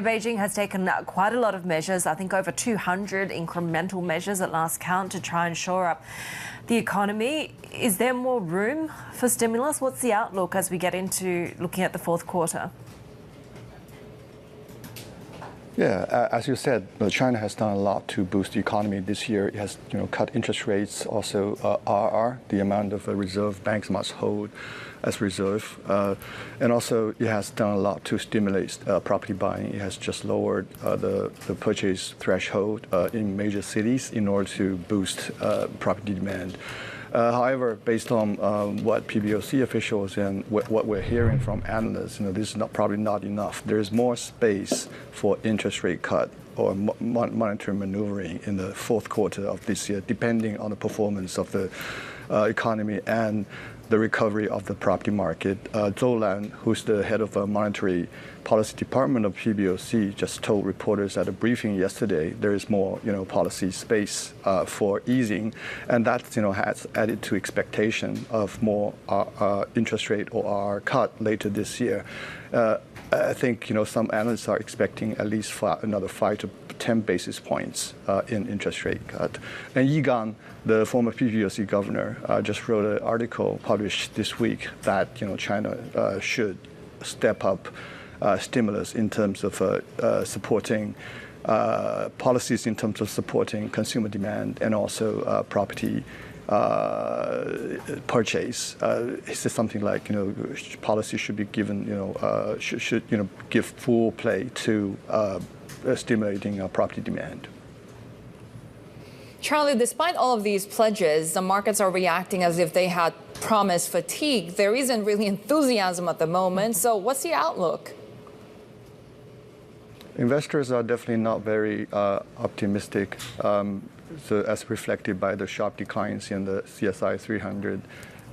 Beijing has taken quite a lot of measures, I think over 200 incremental measures at last count, to try and shore up the economy. Is there more room for stimulus? What's the outlook as we get into looking at the fourth quarter? Yeah, as you said, China has done a lot to boost the economy this year. It has, cut interest rates, also RR, the amount of reserve banks must hold as reserve, and also it has done a lot to stimulate property buying. It has just lowered the purchase threshold in major cities in order to boost property demand. However, based on what PBOC officials and what we're hearing from analysts, this is probably not enough. There is more space for interest rate cut or monetary maneuvering in the fourth quarter of this year, depending on the performance of the economy and the recovery of the property market. Zhou Lan, who's the head of the monetary policy department of PBOC, just told reporters at a briefing yesterday there is more, policy space for easing, and that, has added to expectation of more interest rate or R cut later this year. I think, some analysts are expecting at least another 5 to 10 basis points in interest rate cut. And Yi Gang, the former PBOC governor, just wrote an article published this week that China should step up stimulus in terms of supporting policies in terms of supporting consumer demand and also property purchase. He said something like, policy should be given, should give full play to stimulating property demand. Charlie, despite all of these pledges, the markets are reacting as if they had promised fatigue. There isn't really enthusiasm at the moment. So what's the outlook? Investors are definitely not very optimistic, so as reflected by the sharp declines in the CSI 300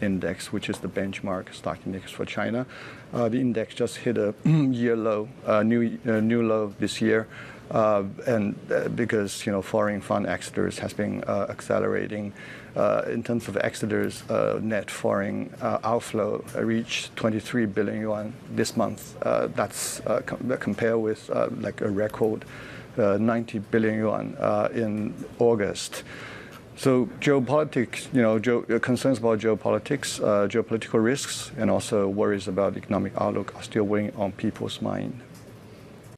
index, which is the benchmark stock index for China. The index just hit a year low, new low this year. And because foreign fund exodus has been accelerating. In terms of exodus, net foreign outflow reached 23 billion yuan this month. That's compared with like a record 90 billion yuan in August. So geopolitics, concerns about geopolitics, geopolitical risks, and also worries about economic outlook are still weighing on people's mind.